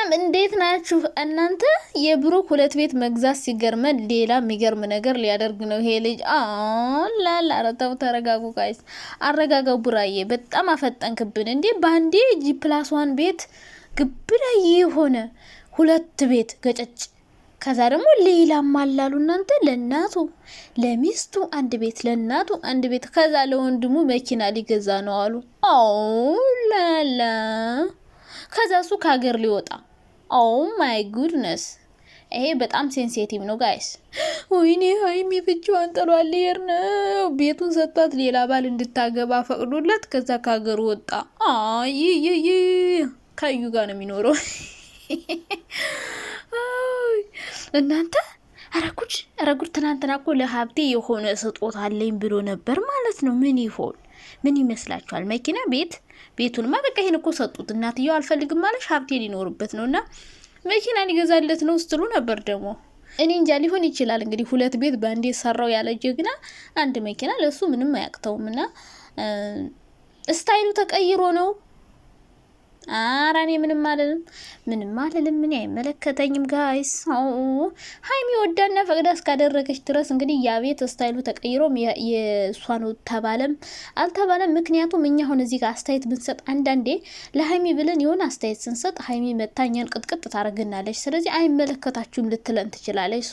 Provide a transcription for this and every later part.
ሰላም እንዴት ናችሁ እናንተ? የብሩክ ሁለት ቤት መግዛት ሲገርመን ሌላ የሚገርም ነገር ሊያደርግ ነው ይሄ ልጅ። ላላ አረታው ተረጋጉ ጋይስ፣ አረጋጋው። ቡራዬ በጣም አፈጠንክብን እንዴ! ባንዴ G+1 ቤት ግብዳ የሆነ ሁለት ቤት ገጨጭ። ከዛ ደግሞ ሌላም አላሉ እናንተ። ለናቱ ለሚስቱ አንድ ቤት፣ ለናቱ አንድ ቤት፣ ከዛ ለወንድሙ መኪና ሊገዛ ነው አሉ። ላላ ከዛ እሱ ከሀገር ሊወጣ። ማይ ጉድነስ፣ ይሄ በጣም ሴንሲቲቭ ነው ጋይስ። ወይኔ ሀይሚ ብቻዋን ጥሏል ሊሄድ ነው። ቤቱን ሰጥቷት ሌላ ባል እንድታገባ ፈቅዶላት ከዛ ከሀገር ወጣ። ከዩ ጋር ነው የሚኖረው እናንተ። አረጉድ ትናንትና እኮ ለሀብቴ የሆነ ስጦታ አለኝ ብሎ ነበር ማለት ነው። ምን ይሆን? ምን ይመስላችኋል? መኪና፣ ቤቱንማ በቃ ይሄን እኮ ሰጡት። እናትየው አልፈልግም ማለሽ ሀብቴ ሊኖርበት ነውና መኪና ሊገዛለት ነው ስትሉ ነበር። ደግሞ እኔ እንጃ፣ ሊሆን ይችላል እንግዲህ ሁለት ቤት ባንዴ ሰራው ያለ ጀግና አንድ መኪና ለሱ ምንም አያቅተውምና ስታይሉ ተቀይሮ ነው። አራኔ ምንም አልልም ምን አይመለከተኝም ጋይስ። ሀይሚ ወዳና ፈቅዳ እስካደረገች ድረስ እንግዲህ ያ ቤት ስታይሉ ተቀይሮም የሷ ነው ተባለም አልተባለም። ምክንያቱም እኛ አሁን እዚህ ጋር አስተያየት ብንሰጥ አንዳንዴ ለሀይሚ ብለን የሆነ አስተያየት ስንሰጥ ሀይሚ መታኛን ቅጥቅጥ ታረግናለች። ስለዚህ አይመለከታችሁም ልትለን ትችላለች።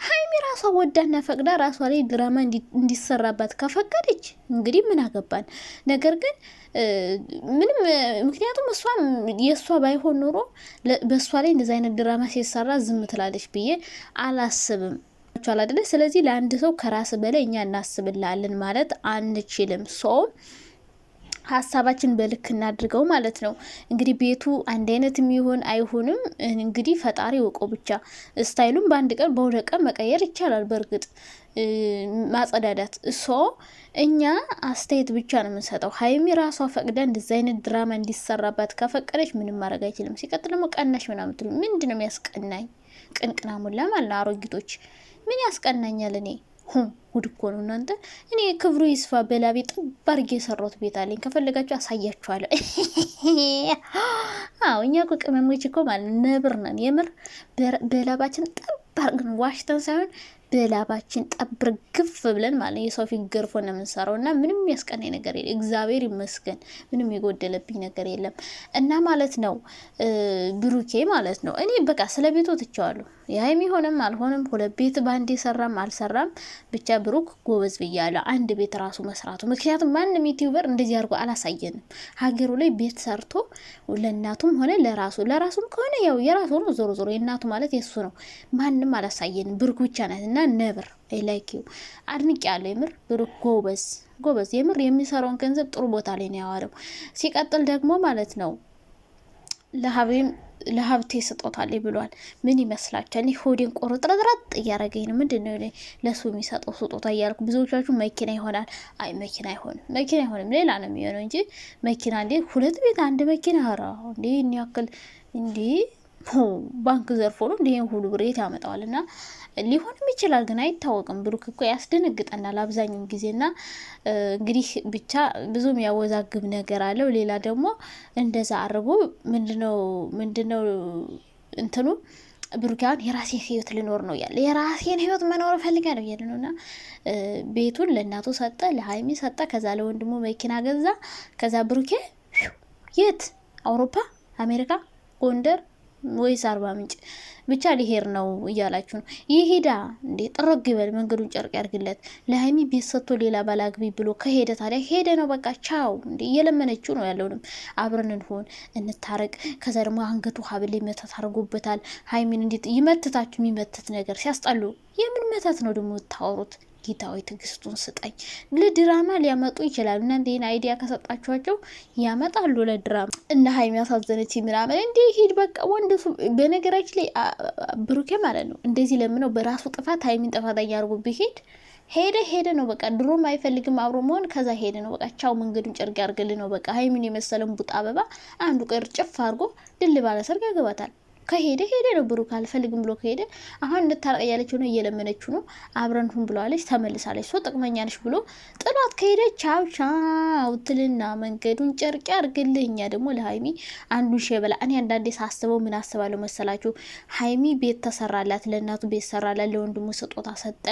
ሀይሚ ራሷ ወዳና ፈቅዳ ራሷ ላይ ድራማ እንዲሰራባት ከፈቀደች እንግዲህ ምን አገባን። ነገር ግን ምንም ምክንያቱም እሷም የእሷ ባይሆን ኖሮ በእሷ ላይ እንደዚህ አይነት ድራማ ሲሰራ ዝም ትላለች ብዬ አላስብም። አይደለ? ስለዚህ ለአንድ ሰው ከራስ በላይ እኛ እናስብላለን ማለት አንችልም። ሀሳባችን በልክ እናድርገው ማለት ነው። እንግዲህ ቤቱ አንድ አይነት የሚሆን አይሆንም እንግዲህ ፈጣሪ ወቀው ብቻ። ስታይሉም በአንድ ቀን በሁለት ቀን መቀየር ይቻላል። በእርግጥ ማጸዳዳት እኛ አስተያየት ብቻ ነው የምንሰጠው። ሀይሚ ራሷ ፈቅዳ እንደዚህ አይነት ድራማ እንዲሰራባት ከፈቀደች ምንም ማድረግ አይችልም። ሲቀጥል ደግሞ ቀናሽ ምናምን ትሉ ምንድን ነው የሚያስቀናኝ? ቅንቅና ሙላ ማለት አሮጊቶች ምን ያስቀናኛል? እኔ ጉድ እኮ ነው እናንተ። እኔ ክብሩ ይስፋ በላቤ ጥብ አድርጌ የሰራሁት ቤት አለኝ። ከፈለጋችሁ አሳያችኋለሁ። እኛ እኮ ቅመሞች እኮ ማለት ነብር ነን። የምር በላባችን ጥብ አድርገን ዋሽተን ሳይሆን በላባችን ጠብር ግፍ ብለን ማለት የሰው ፊት ገርፎ ነው የምንሰራው። እና ምንም ያስቀናኝ ነገር የለም። እግዚአብሔር ይመስገን ምንም የጎደለብኝ ነገር የለም። እና ማለት ነው ብሩኬ ማለት ነው እኔ በቃ ስለ ቤቱ ትቼዋለሁ። የሀይሚ ሆነም አልሆነም ሁለት ቤት ባንዴ ሰራም አልሰራም ብቻ ብሩክ ጎበዝ ብያለሁ። አንድ ቤት ራሱ መስራቱ። ምክንያቱም ማንም ዩቲዩበር እንደዚህ አድርጎ አላሳየንም። ሀገሩ ላይ ቤት ሰርቶ ለእናቱም ሆነ ለራሱም ከሆነ ያው የራሱ ነው። ዞሮ ዞሮ የእናቱ ማለት የሱ ነው። ማንም አላሳየንም። ብሩክ ብቻ ናት እና ነብር ላይኪው አድንቅ ያለው የምር ብሩክ ጎበዝ የምር የሚሰራውን ገንዘብ ጥሩ ቦታ ላይ ነው ያዋለው። ሲቀጥል ደግሞ ማለት ነው ለሀብቴ ስጦታለኝ ብሏል። ምን ይመስላችኋል? እኔ ሆዴን ቆርጥረጥረጥ እያረገኝ ነው። ምንድነው ለሱ የሚሰጠው ስጦታ እያልኩ ብዙዎቻችሁ መኪና ይሆናል። አይ መኪና አይሆንም ሌላ ነው የሚሆነው እንጂ መኪና እንዴ ሁለት ቤት አንድ መኪና ኧረ እንዴ ያክል እንዴ ባንክ ዘርፎ ነው እንዴ ሁሉ ብሬት ያመጣዋል። እና ሊሆንም ይችላል ግን አይታወቅም። ብሩክ እኮ ያስደነግጠናል አብዛኛው ጊዜና እንግዲህ ብቻ ብዙም ያወዛግብ ነገር አለው። ሌላ ደግሞ እንደዛ አርጎ ምንድነው እንትኑ ብሩካን የራሴን ህይወት ልኖር ነው ያለ። የራሴን ህይወት መኖር ፈልጋለሁ ያለ ነውና ቤቱን ለእናቱ ሰጠ፣ ለሀይሚ ሰጠ፣ ከዛ ለወንድሙ መኪና ገዛ። ከዛ ብሩኬ የት አውሮፓ፣ አሜሪካ፣ ጎንደር ወይስ አርባ ምንጭ ብቻ ሊሄድ ነው እያላችሁ ነው። ይሄዳ እንዴ ጥርግ ይበል፣ መንገዱን ጨርቅ ያርግለት። ለሀይሚ ቤት ሰጥቶ ሌላ ባላግቢ ብሎ ከሄደ ታዲያ ሄደ ነው በቃ ቻው። እንዴ እየለመነችው ነው ያለውንም አብረን እንሆን እንታረቅ። ከዛ ደግሞ አንገቱ ሀብል መተት አድርጎበታል። ሀይሚን እንዴት ይመትታችሁ? የሚመትት ነገር ሲያስጠሉ። የምን መተት ነው ደግሞ ታወሩት? ጌታዊ ትግስቱን ስጠኝ። ለድራማ ሊያመጡ ይችላሉ። እናንተ ይሄን አይዲያ ከሰጣችኋቸው ያመጣሉ ለድራማ። እና ሀይሚ ያሳዘነች ምናምን እንዴ ሂድ በቃ ወንድሱ። በነገራችን ላይ ብሩኬ ማለት ነው እንደዚህ ለምነው በራሱ ጥፋት ሀይሚን ጥፋተኛ አድርጎ ቢሄድ ሄደ ነው በቃ። ድሮም አይፈልግም አብሮ መሆን። ከዛ ሄደ ነው በቃ ቻው። መንገዱን ጨርቅ ያርግል ነው በቃ። ሀይሚን የመሰለን ቡጣ አበባ አንዱ ቀር ጭፍ አድርጎ ድል ባለ ሰርግ ያገባታል። ከሄደ ሄደ ነው። ብሩክ አልፈልግም ብሎ ከሄደ አሁን እንድታረቅ ያለችው ነው፣ እየለመነችው ነው። አብረን ሁን ብለዋለች፣ ተመልሳለች። ሶ ጥቅመኛ ነች ብሎ ጥሏት ከሄደ ቻው ቻው ትልና መንገዱን ጨርቅ ያርግልህ። እኛ ደግሞ ለሀይሚ አንዱን ሸበላ። እኔ አንዳንዴ ሳስበው ምን አስባለሁ መሰላችሁ? ሀይሚ ቤት ተሰራላት፣ ለእናቱ ቤት ሰራላት፣ ለወንድሙ ስጦታ ሰጠ።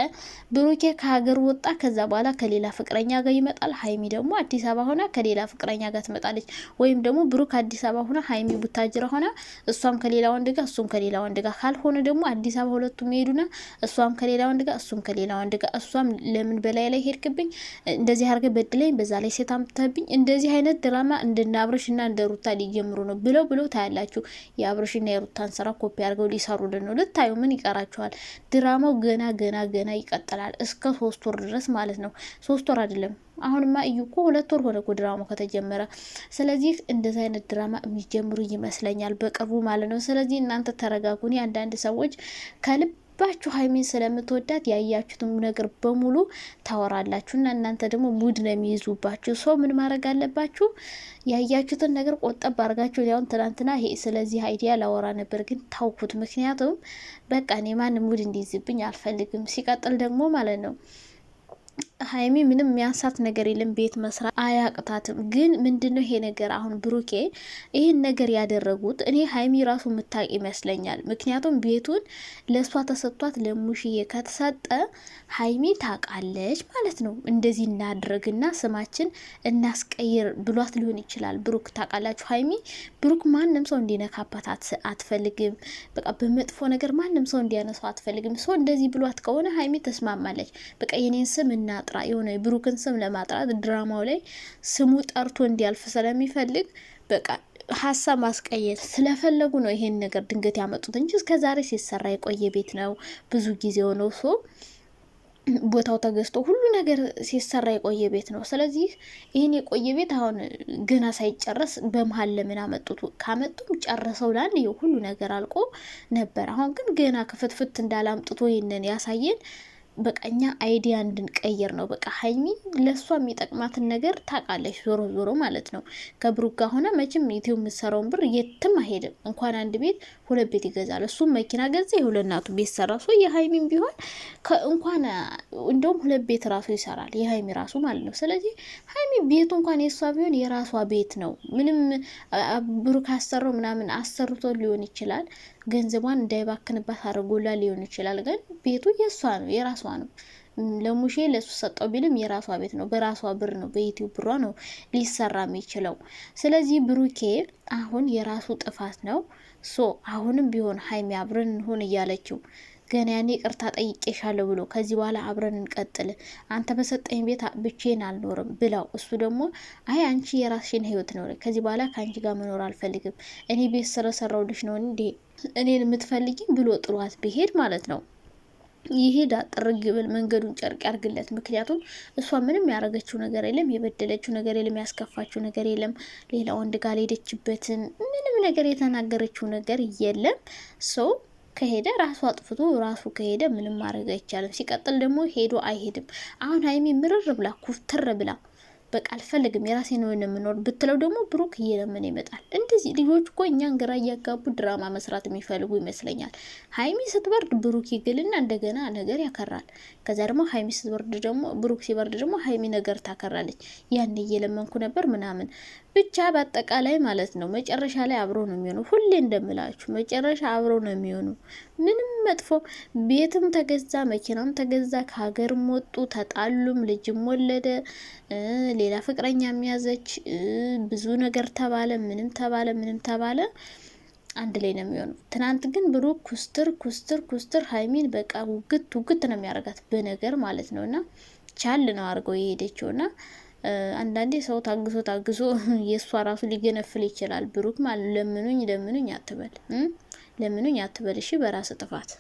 ብሩኬ ከሀገር ወጣ። ከዛ በኋላ ከሌላ ፍቅረኛ ጋር ይመጣል። ሀይሚ ደግሞ አዲስ አበባ ሆና ከሌላ ፍቅረኛ ጋር ትመጣለች። ወይም ደግሞ ብሩክ አዲስ አበባ ሆና ሀይሚ ቡታጅራ ሆና እሷም ከሌላ ወንድ ጋር እሱም ከሌላ ወንድ ጋር፣ ካልሆነ ደግሞ አዲስ አበባ ሁለቱም ይሄዱና እሷም ከሌላ ወንድ ጋር እሱም ከሌላ ወንድ ጋር፣ እሷም ለምን በላይ ላይ ሄድክብኝ፣ እንደዚህ አድርገህ በድለኝ፣ በዛ ላይ ሴት አምጥተህብኝ፣ እንደዚህ አይነት ድራማ እንደና አብርሽና እንደ ሩታ ሊጀምሩ ነው ብለው ታያላችሁ። የአብርሽና የሩታን ስራ ኮፒ አድርገው ሊሰሩልን ነው። ልታዩ ምን ይቀራችኋል? ድራማው ገና ይቀጥላል እስከ 3 ወር ድረስ ማለት ነው። 3 ወር አይደለም አሁንማ እዩ እኮ 2 ወር ሆነ እኮ ድራማው ከተጀመረ። ስለዚህ እንደዚህ አይነት ድራማ የሚጀምሩ ይመስለኛል በቅርቡ ማለት ነው። ስለዚህ እናንተ ተረጋጉ። አንዳንድ ሰዎች ከልባችሁ ሀይሚን ስለምትወዳት ያያችሁትን ነገር በሙሉ ታወራላችሁ እና እናንተ ደግሞ ሙድ ነው የሚይዙባችሁ። ሰው ምን ማድረግ አለባችሁ? ያያችሁትን ነገር ቆጠብ አድርጋችሁ። ያውን ትናንትና ይሄ ስለዚህ አይዲያ ላወራ ነበር ግን ታውኩት። ምክንያቱም በቃ እኔ ማን ሙድ እንዲይዝብኝ አልፈልግም። ሲቀጥል ደግሞ ማለት ነው ሀይሚ ምንም የሚያንሳት ነገር የለም። ቤት መስራት አያቅታትም። ግን ምንድነው ይሄ ነገር? አሁን ብሩኬ ይህን ነገር ያደረጉት እኔ ሀይሚ ራሱ የምታውቅ ይመስለኛል። ምክንያቱም ቤቱን ለእሷ ተሰጥቷት ለሙሽዬ ከተሰጠ ሀይሚ ታውቃለች ማለት ነው። እንደዚህ እናድርግና ስማችን እናስቀይር ብሏት ሊሆን ይችላል። ብሩክ ታውቃላችሁ፣ ሀይሚ ብሩክ ማንም ሰው እንዲነካባት አትፈልግም። በቃ በመጥፎ ነገር ማንም ሰው እንዲያነሳው አትፈልግም። ሰው እንደዚህ ብሏት ከሆነ ሀይሚ ተስማማለች። በቃ የኔን ስም እናጥራ የሆነ የብሩክን ስም ለማጥራት ድራማው ላይ ስሙ ጠርቶ እንዲያልፍ ስለሚፈልግ በቃ ሀሳብ ማስቀየር ስለፈለጉ ነው ይሄን ነገር ድንገት ያመጡት እንጂ እስከዛሬ ሲሰራ የቆየ ቤት ነው። ብዙ ጊዜ ሆነው ቦታው ተገዝቶ ሁሉ ነገር ሲሰራ የቆየ ቤት ነው። ስለዚህ ይህን የቆየ ቤት አሁን ገና ሳይጨረስ በመሀል ለምን አመጡት? ካመጡም ጨርሰው ላል ሁሉ ነገር አልቆ ነበር። አሁን ግን ገና ክፍትፍት እንዳላምጥቶ ይህንን ያሳየን በቃ እኛ አይዲያ እንድንቀይር ነው። በቃ ሀይሚ ለእሷ የሚጠቅማትን ነገር ታውቃለች። ዞሮ ዞሮ ማለት ነው ከብሩክ ጋር ሆነ መቼም ዩቲዩብ የምትሰራውን ብር የትም አይሄድም። እንኳን አንድ ቤት 2 ቤት ይገዛል። እሱም መኪና ገዛ፣ የሁለናቱ ቤት ሰራ። ሶ የሀይሚም ቢሆን እንኳን እንደውም 2 ቤት ራሱ ይሰራል የሀይሚ ራሱ ማለት ነው። ስለዚህ ሀይሚ ቤቱ እንኳን የእሷ ቢሆን የራሷ ቤት ነው። ምንም ብሩክ አሰራው ምናምን አሰርቶ ሊሆን ይችላል፣ ገንዘቧን እንዳይባክንባት አድርጎላ ሊሆን ይችላል። ግን ቤቱ የእሷ ነው፣ የራሷ ነው። ለሙሼ ለሱ ሰጠው ቢልም የራሷ ቤት ነው። በራሷ ብር ነው፣ በዩቲዩብ ብሯ ነው ሊሰራ የሚችለው። ስለዚህ ብሩኬ አሁን የራሱ ጥፋት ነው። አሁንም ቢሆን ሀይሚ አብረን እንሆን እያለችው ገና ያኔ ቅርታ ጠይቄሻለሁ ብሎ ከዚህ በኋላ አብረን እንቀጥል፣ አንተ በሰጠኝ ቤት ብቻዬን አልኖርም ብላው፣ እሱ ደግሞ አይ አንቺ የራስሽን ህይወት ነው፣ ከዚህ በኋላ ከአንቺ ጋር መኖር አልፈልግም፣ እኔ ቤት ስለሰራውልሽ ነው እንዴ እኔን የምትፈልጊኝ ብሎ ጥሏት ቢሄድ ማለት ነው ይሄድ አጥርግ ብል መንገዱን ጨርቅ ያርግለት። ምክንያቱም እሷ ምንም ያደረገችው ነገር የለም፣ የበደለችው ነገር የለም፣ ያስከፋችው ነገር የለም፣ ሌላ ወንድ ጋር ሄደችበትን ምንም ነገር የተናገረችው ነገር የለም። ሰው ከሄደ ራሱ አጥፍቶ ራሱ ከሄደ ምንም ማድረግ አይቻልም። ሲቀጥል ደግሞ ሄዶ አይሄድም። አሁን ሀይሚ ምርር ብላ ኩፍትር ብላ በቃ አልፈልግም የራሴ ነው የምኖር ብትለው ደግሞ ብሩክ እየለመነ ይመጣል። እንደዚህ ልጆች እኮ እኛን ግራ እያጋቡ ድራማ መስራት የሚፈልጉ ይመስለኛል። ሀይሚ ስትበርድ ብሩክ ይግልና እንደገና ነገር ያከራል። ከዛ ደግሞ ሀይሚ ስትበርድ ደግሞ ብሩክ ሲበርድ ደግሞ ሀይሚ ነገር ታከራለች። ያን እየለመንኩ ነበር ምናምን ብቻ በአጠቃላይ ማለት ነው መጨረሻ ላይ አብሮ ነው የሚሆኑ። ሁሌ እንደምላችሁ መጨረሻ አብሮ ነው የሚሆኑ። ምንም መጥፎ ቤትም ተገዛ፣ መኪናም ተገዛ፣ ከሀገርም ወጡ፣ ተጣሉም፣ ልጅም ወለደ፣ ሌላ ፍቅረኛ የሚያዘች ብዙ ነገር ተባለ፣ ምንም ተባለ አንድ ላይ ነው የሚሆኑ። ትናንት ግን ብሩክ ኩስትር ሀይሚን በቃ ውግት ነው የሚያደርጋት በነገር ማለት ነው። እና ቻል ነው አድርገው የሄደችውና አንዳንዴ ሰው ታግሶ የእሷ ራሱ ሊገነፍል ይችላል። ብሩክ ማለት ለምኑኝ አትበል፣ እሺ በራስ ጥፋት